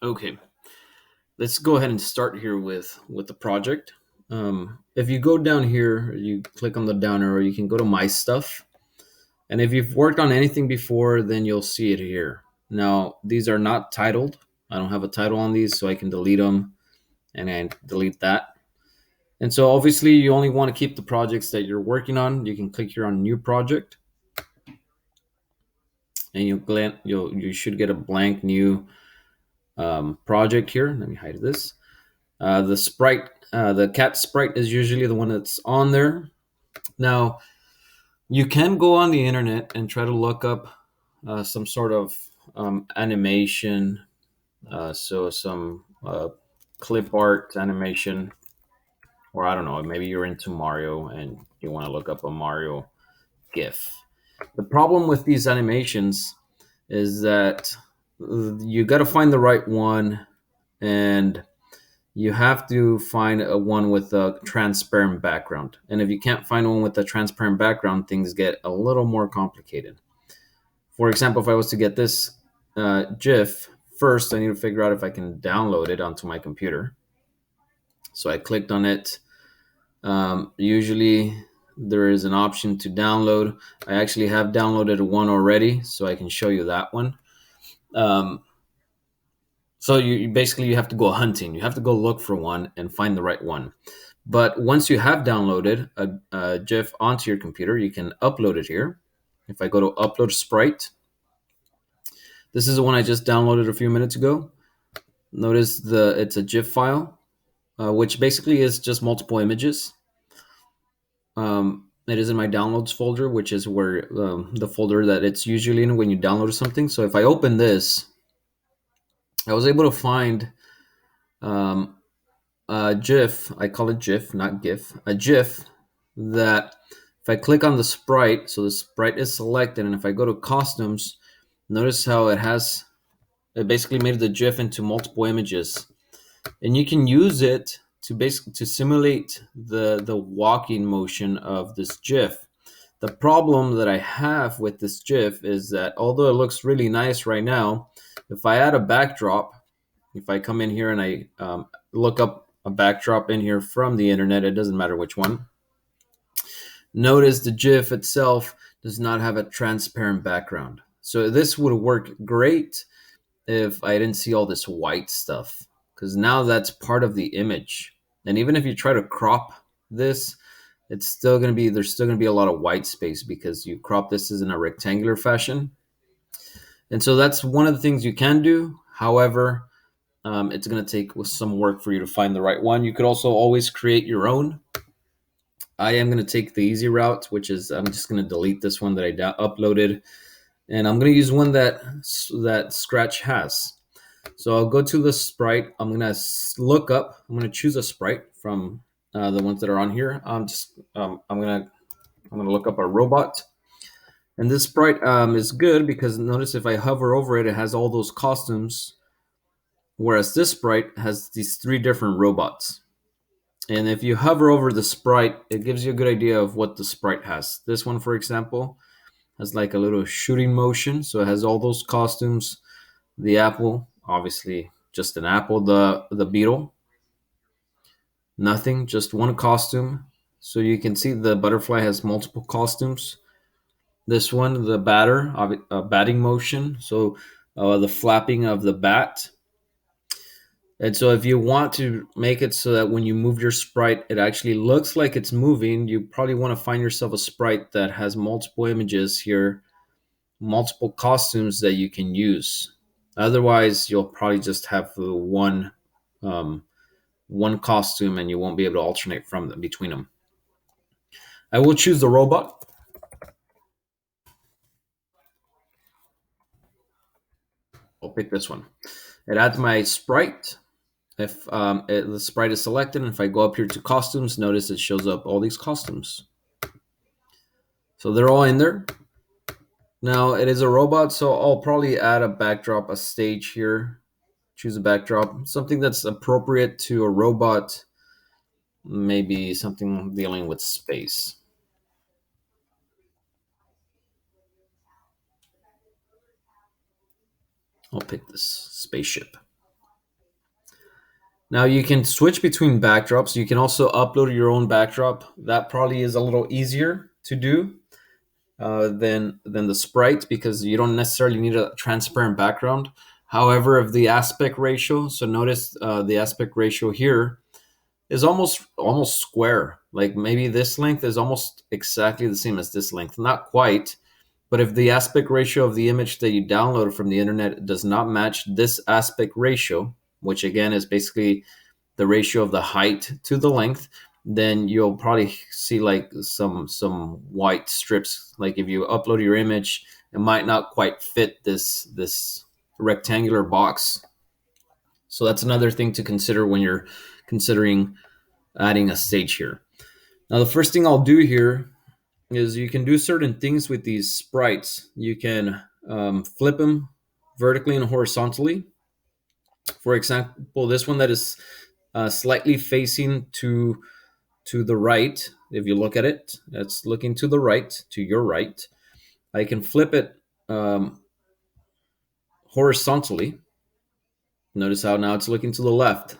Okay, let's go ahead and start here with the project. If you go down here, you click on the down arrow, you can go to My Stuff. And if you've worked on anything before, then you'll see it here. Now, these are not titled. I don't have a title on these, so I can delete them and then delete that. And so obviously you only want to keep the projects that you're working on. You can click here on New Project, and you should get a blank new project here. Let me hide this. The cat sprite is usually the one that's on there. Now, you can go on the internet and try to look up some sort of animation, so some clip art animation, or I don't know, maybe you're into Mario and you want to look up a Mario GIF. The problem with these animations is that you got to find the right one, and you have to find a one with a transparent background. And if you can't find one with a transparent background, things get a little more complicated. For example, if I was to get this GIF, first I need to figure out if I can download it onto my computer. So I clicked on it. Usually there is an option to download. I actually have downloaded one already, so I can show you that one. Um, so basically you have to go hunting. You have to go look for one and find the right one. But once you have downloaded a GIF onto your computer, you can upload it here. If I go to upload sprite, this is the one I just downloaded a few minutes ago. Notice it's a GIF file, which basically is just multiple images. It is in my downloads folder, which is where the folder that it's usually in when you download something. So if I open this, I was able to find um, a GIF. I call it GIF, not GIF. A GIF that if I click on the sprite, so the sprite is selected, and if I go to costumes, notice how it basically made the GIF into multiple images, and you can use it to basically to simulate the walking motion of this GIF. The problem that I have with this GIF is that although it looks really nice right now, if I add a backdrop, if I come in here and I look up a backdrop in here from the internet, it doesn't matter which one. Notice the GIF itself does not have a transparent background. So this would work great if I didn't see all this white stuff, because now that's part of the image. And even if you try to crop this, it's still going to be there's still going to be a lot of white space because you crop this as in a rectangular fashion. And so that's one of the things you can do. However, it's going to take some work for you to find the right one. You could also always create your own. I am going to take the easy route, which is I'm just going to delete this one that I uploaded, and I'm going to use one that Scratch has. So I'll go to the sprite. I'm going to look up. I'm going to choose a sprite from the ones that are on here. I'm gonna look up a robot, and this sprite is good because notice if I hover over it, it has all those costumes, whereas this sprite has these three different robots. And if you hover over the sprite, it gives you a good idea of what the sprite has. This one, for example, has like a little shooting motion, so it has all those costumes. The apple, obviously, just an apple. The beetle, nothing, just one costume. So you can see the butterfly has multiple costumes. This one, the batting motion. So the flapping of the bat. And so if you want to make it so that when you move your sprite, it actually looks like it's moving, you probably want to find yourself a sprite that has multiple images here, multiple costumes that you can use. Otherwise, you'll probably just have the um, one costume, and you won't be able to alternate from them between them. I will choose the robot. I'll pick this one. It adds my sprite. If the sprite is selected, and if I go up here to costumes, notice it shows up all these costumes. So they're all in there. Now it is a robot, so I'll probably add a backdrop, a stage here. Choose a backdrop, something that's appropriate to a robot, maybe something dealing with space. I'll pick this spaceship. Now you can switch between backdrops. You can also upload your own backdrop. That probably is a little easier to do than the sprite, because you don't necessarily need a transparent background. However, of the aspect ratio, so notice the aspect ratio here is almost square. Like maybe this length is almost exactly the same as this length. Not quite, but if the aspect ratio of the image that you downloaded from the internet does not match this aspect ratio, which again is basically the ratio of the height to the length, then you'll probably see like some white strips. Like if you upload your image, it might not quite fit this rectangular box. So that's another thing to consider when you're considering adding a stage here. Now the first thing I'll do here is you can do certain things with these sprites. You can flip them vertically and horizontally. For example, this one that is slightly facing to the right. If you look at it, it's looking to the right, to your right. I can flip it horizontally. Notice how now it's looking to the left.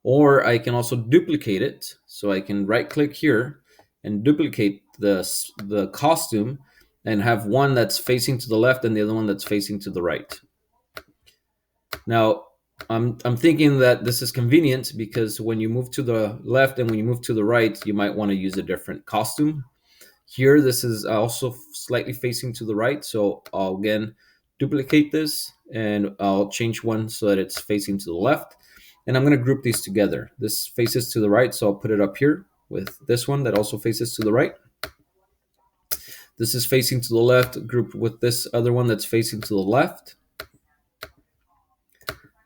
Or I can also duplicate it. So I can right click here and duplicate the costume and have one that's facing to the left and the other one that's facing to the right. Now, I'm thinking that this is convenient because when you move to the left and when you move to the right, you might want to use a different costume. Here, this is also slightly facing to the right. So I'll again duplicate this and I'll change one so that it's facing to the left. And I'm going to group these together. This faces to the right, so I'll put it up here with this one that also faces to the right. This is facing to the left, grouped with this other one that's facing to the left.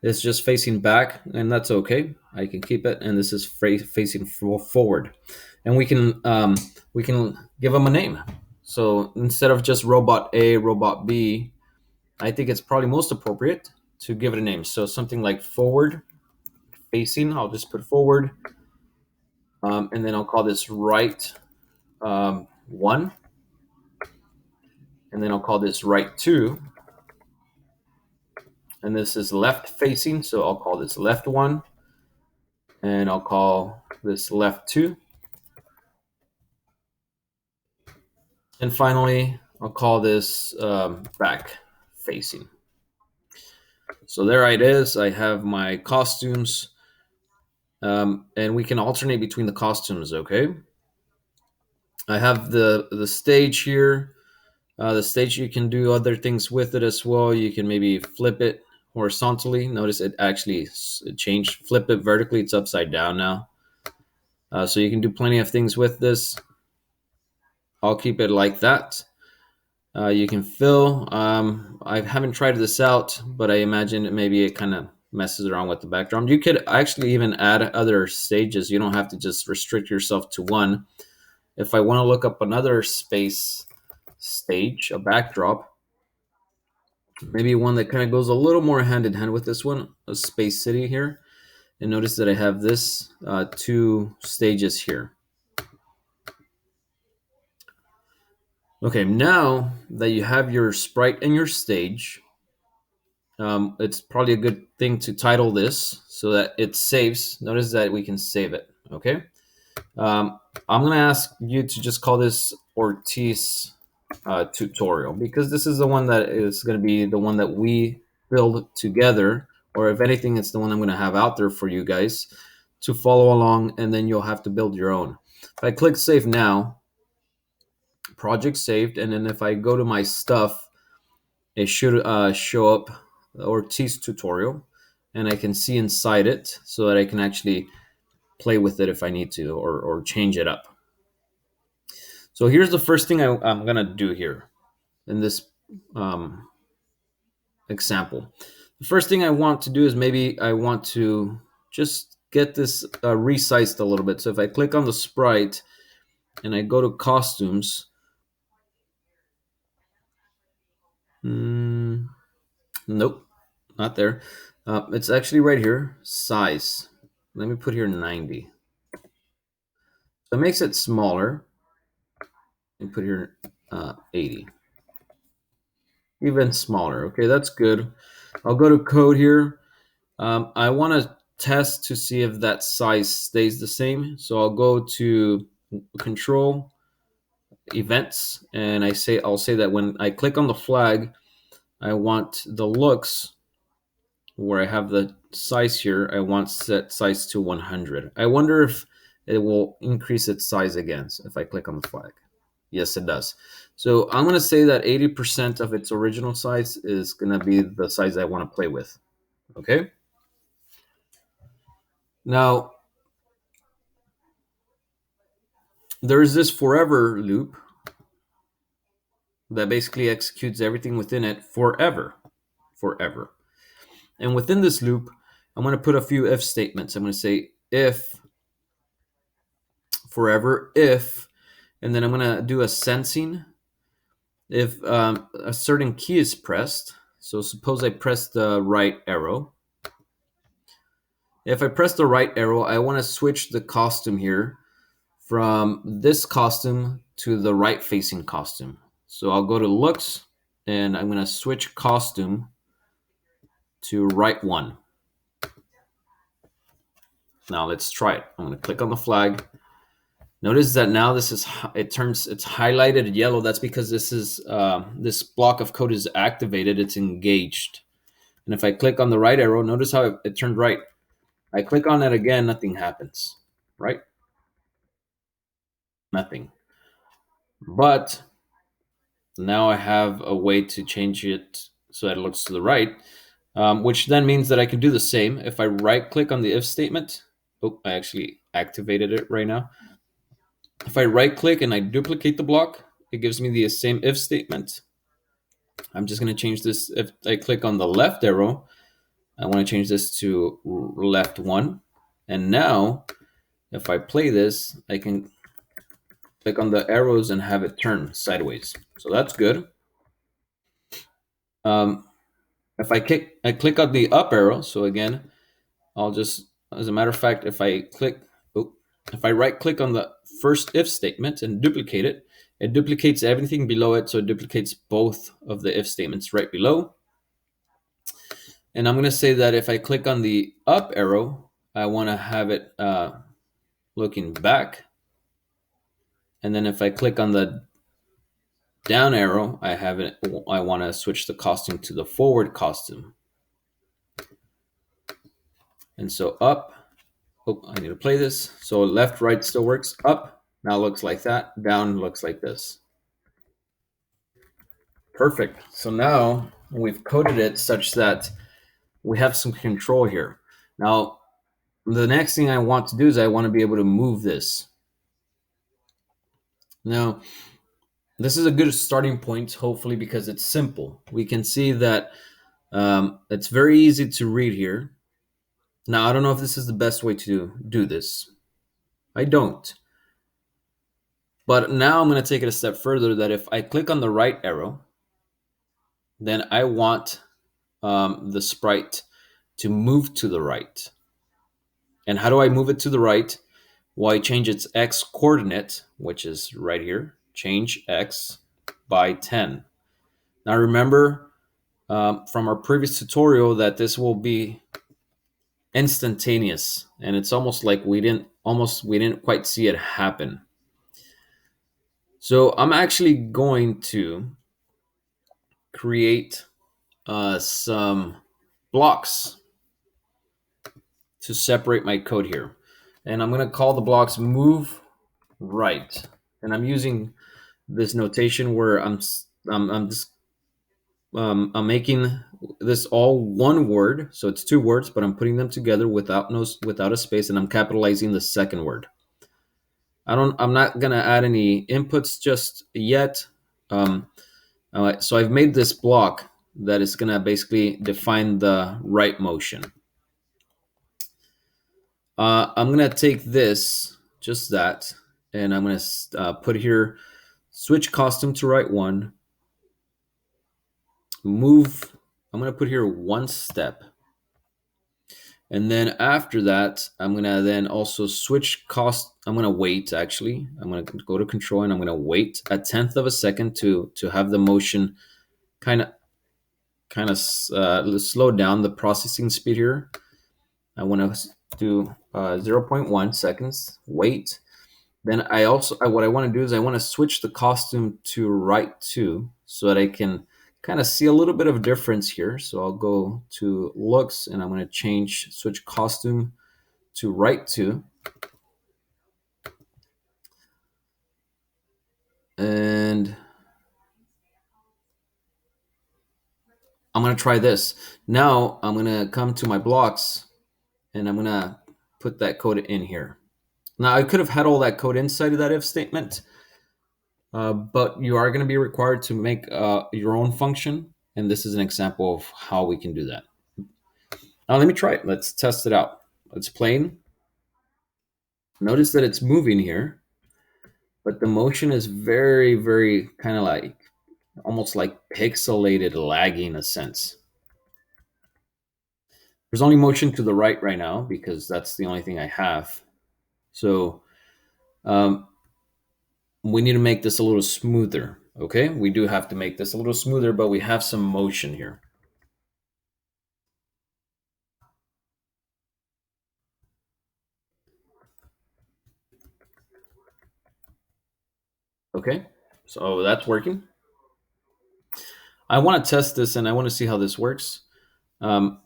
It's just facing back, and that's okay. I can keep it, and this is facing forward. And we can give them a name. So instead of just robot A, robot B, I think it's probably most appropriate to give it a name. So something like forward facing, I'll just put forward, and then I'll call this right one, and then I'll call this right two, and this is left facing, so I'll call this left one, and I'll call this left two, and finally I'll call this back facing. So there it is. I have my costumes, and we can alternate between the costumes. Okay, I have the stage here. The stage, you can do other things with it as well. You can maybe flip it horizontally. Notice it actually changed. Flip it vertically, it's upside down now. So you can do plenty of things with this. I'll keep it like that. You can fill. I haven't tried this out, but I imagine maybe it kind of messes around with the background. You could actually even add other stages. You don't have to just restrict yourself to one. If I want to look up another space stage, a backdrop, maybe one that kind of goes a little more hand in hand with this one, a space city here. And notice that I have this two stages here. Okay, now that you have your sprite and your stage, it's probably a good thing to title this so that it saves. Notice that we can save it. Okay, I'm gonna ask you to just call this Ortiz tutorial, because this is the one that is going to be the one that we build together, or if anything, it's the one I'm going to have out there for you guys to follow along, and then you'll have to build your own. If I click save now, project saved, and then if I go to my stuff, it should show up Ortiz tutorial, and I can see inside it so that I can actually play with it if I need to, or change it up. So here's the first thing I'm going to do here in this example. The first thing I want to do is maybe I want to just get this resized a little bit. So if I click on the sprite and I go to costumes, nope, not there. It's actually right here, size. Let me put here 90. So it makes it smaller. And put here 80. Even smaller. Okay, that's good. I'll go to code here. I want to test to see if that size stays the same. So I'll go to control events, and I'll say that when I click on the flag, I want the looks where I have the size here. I want set size to 100. I wonder if it will increase its size again if I click on the flag. Yes, it does. So I'm going to say that 80% of its original size is going to be the size I want to play with. Okay. Now, there's this forever loop that basically executes everything within it forever. Forever. And within this loop, I'm going to put a few if statements. I'm going to say if forever, if, and then I'm going to do a sensing if a certain key is pressed. So suppose I press the right arrow. If I press the right arrow, I want to switch the costume here from this costume to the right facing costume. So I'll go to looks and I'm going to switch costume to right one. Now let's try it. I'm going to click on the flag. Notice that now it's highlighted yellow. That's because this block of code is activated. It's engaged. And if I click on the right arrow, notice how it turned right. I click on it again, nothing happens, right? Nothing. But now I have a way to change it so that it looks to the right, which then means that I can do the same. If I right click on the if statement, oh, I actually activated it right now. If I right click and I duplicate the block, it gives me the same if statement. I'm just going to change this. If I click on the left arrow, I want to change this to left one. And now if I play this, I can click on the arrows and have it turn sideways. So that's good. If I click on the up arrow, so again, I'll just, as a matter of fact, if I right click on the first if statement and duplicate it, it duplicates everything below it. So it duplicates both of the if statements right below. And I'm going to say that if I click on the up arrow, I want to have it looking back. And then if I click on the down arrow, I want to switch the costume to the forward costume. And so up, I need to play this. So left, right still works. Up now looks like that. Down looks like this. Perfect. So now we've coded it such that we have some control here. Now, the next thing I want to do is I want to be able to move this. Now, this is a good starting point, hopefully, because it's simple. We can see that it's very easy to read here. Now, I don't know if this is the best way to do this. I don't. But now I'm going to take it a step further, that if I click on the right arrow, then I want the sprite to move to the right. And how do I move it to the right? Well, I change its x coordinate, which is right here. Change x by 10. Now remember from our previous tutorial that this will be instantaneous, and it's almost like we didn't quite see it happen. So I'm actually going to create some blocks to separate my code here. And I'm going to call the blocks move right. And I'm using this notation where I'm making this all one word. So it's two words, but I'm putting them together without a space, and I'm capitalizing the second word. I'm not going to add any inputs just yet. So I've made this block that is going to basically define the right motion. I'm going to take this, just that, and I'm going to put here, switch costume to right one, move, I'm going to put here one step. And then after that, I'm going to then also switch I'm going to wait, actually. I'm going to go to control and I'm going to wait a tenth of a second to have the motion kind of slow down the processing speed here. I want to do 0 0.1 seconds, wait. Then what I want to do is I want to switch the costume to right 2 so that I can kind of see a little bit of difference here. So I'll go to looks and I'm going to switch costume to right 2. And I'm going to try this. Now I'm going to come to my blocks and I'm going to put that code in here. Now I could have had all that code inside of that if statement, but you are going to be required to make your own function. And this is an example of how we can do that. Now let me try it. Let's test it out. It's playing. Notice that it's moving here, but the motion is very, very kind of like almost like pixelated, lagging in a sense. There's only motion to the right now because that's the only thing I have. So um, we need to make this a little smoother. Okay, we do have to make this a little smoother, but we have some motion here. Okay, so that's working. I want to test this and I want to see how this works. Um,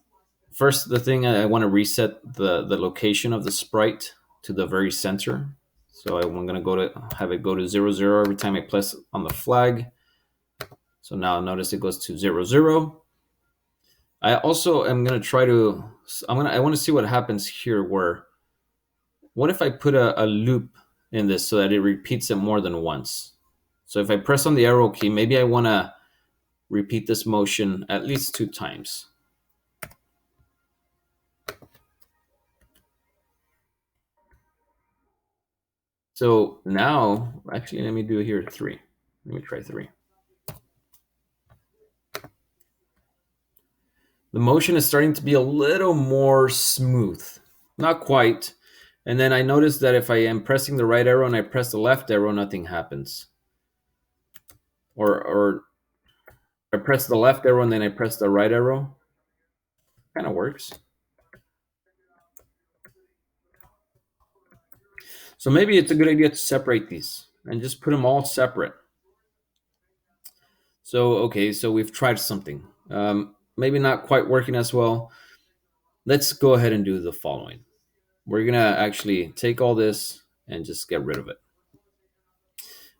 First, the thing I want to reset the location of the sprite to the very center. So I'm going to go to have it go to 0 0 every time I press on the flag. So now notice it goes to 0 0. I also am going to try to I want to see what happens here. Where what if I put a loop in this so that it repeats it more than once? So if I press on the arrow key, maybe I want to repeat this motion at least 2 times. So now, actually, let me do here 3. Let me try 3. The motion is starting to be a little more smooth. Not quite. And then I notice that if I am pressing the right arrow and I press the left arrow, nothing happens. Or I press the left arrow and then I press the right arrow. Kind of works. So maybe it's a good idea to separate these and just put them all separate. So, okay, so we've tried something. Maybe not quite working as well. Let's go ahead and do the following. We're going to actually take all this and just get rid of it.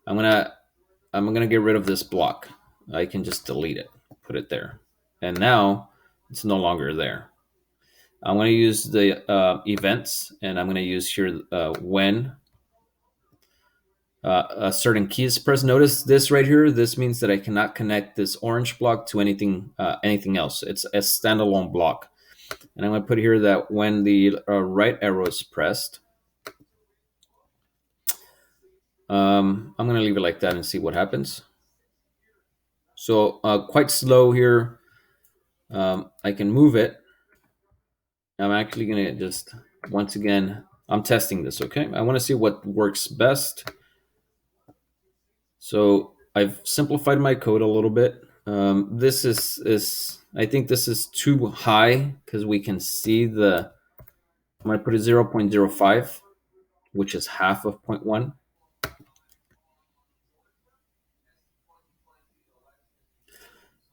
I'm going to get rid of this block. I can just delete it, put it there. And now it's no longer there. I'm going to use the events, and I'm going to use here when a certain key is pressed. Notice this right here. This means that I cannot connect this orange block to anything else. It's a standalone block. And I'm going to put here that when the right arrow is pressed, I'm going to leave it like that and see what happens. So quite slow here. I can move it. I'm actually going to just, once again, I'm testing this, okay? I want to see what works best. So I've simplified my code a little bit. This is I think this is too high because we can see I'm going to put a 0.05, which is half of 0.1.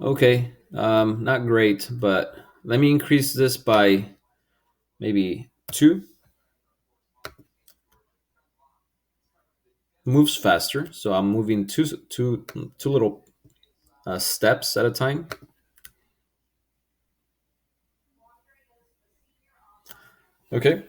Okay, not great, but let me increase this by maybe 2. Moves faster, so I'm moving two little steps at a time. Okay.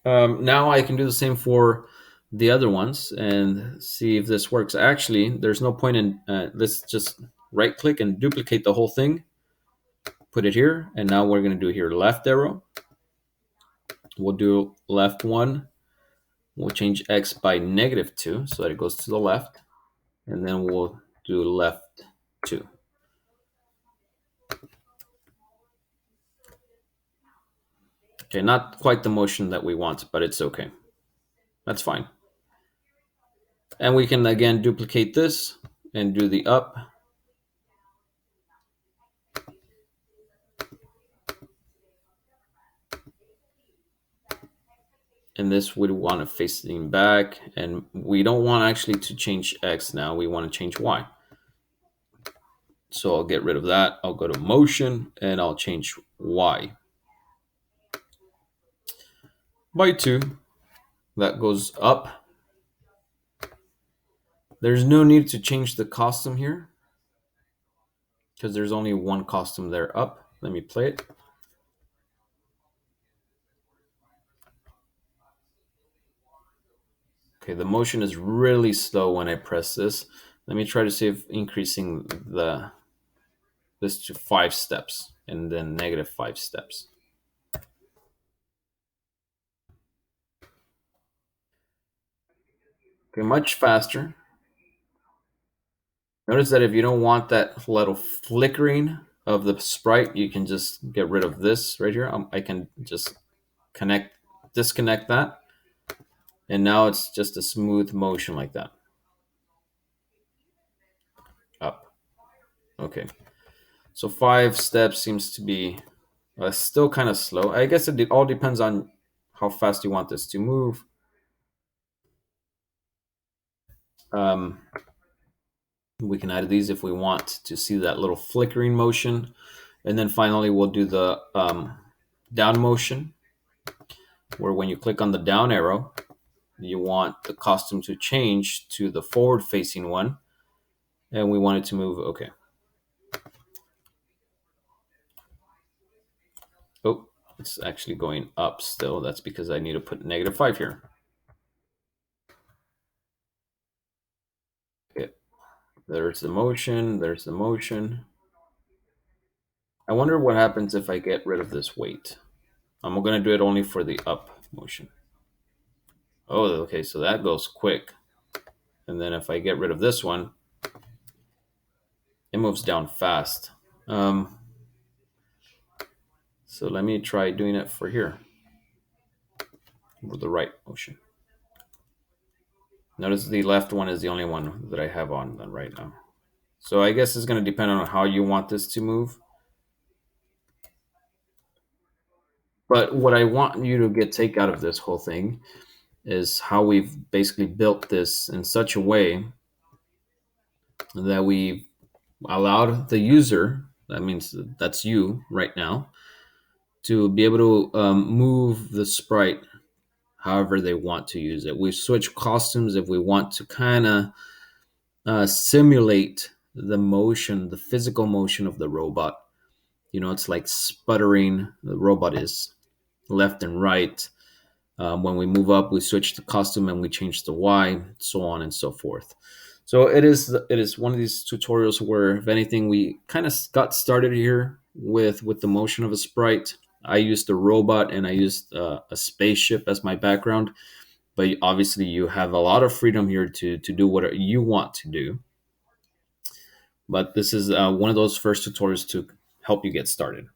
Now I can do the same for the other ones and see if this works. Actually, there's no point in let's just right click and duplicate the whole thing. Put it here, and now we're going to do here left arrow. We'll do left 1. We'll change X by -2 so that it goes to the left, and then we'll do left 2. Okay, not quite the motion that we want, but it's okay. That's fine. And we can again duplicate this and do the up. and this would want to facing back, and we don't want actually to change X now, we want to change Y. So I'll get rid of that. I'll go to motion and I'll change Y by 2. That goes up. There's no need to change the costume here because there's only one costume there up. Let me play it. Okay, the motion is really slow when I press this. Let me try to see if increasing this to 5 steps and then negative 5 steps. Okay, much faster. Notice that if you don't want that little flickering of the sprite, you can just get rid of this right here. I can just disconnect that, and now it's just a smooth motion like that. Up. Okay. So 5 steps seems to be still kind of slow. I guess it all depends on how fast you want this to move. Um, we can add these if we want to see that little flickering motion. And then finally, we'll do the down motion, where when you click on the down arrow, you want the costume to change to the forward facing one. And we want it to move. Okay. Oh, it's actually going up still. That's because I need to put negative 5 here. Okay. There's the motion. There's the motion. I wonder what happens if I get rid of this weight. I'm going to do it only for the up motion. Oh, okay. So that goes quick. And then if I get rid of this one, it moves down fast. So let me try doing it for here. With the right motion. Notice the left one is the only one that I have on right now. So I guess it's going to depend on how you want this to move. But what I want you to take out of this whole thing is how we've basically built this in such a way that we allowed the user, that means that's you right now, to be able to move the sprite however they want to use it. We switch costumes if we want to kind of simulate the motion, the physical motion of the robot. You know, it's like sputtering. The robot is left and right. When we move up, we switch the costume and we change the Y, so on and so forth. So it is one of these tutorials where, if anything, we kind of got started here with the motion of a sprite. I used a robot and I used a spaceship as my background, but obviously you have a lot of freedom here to do what you want to do. But this is one of those first tutorials to help you get started.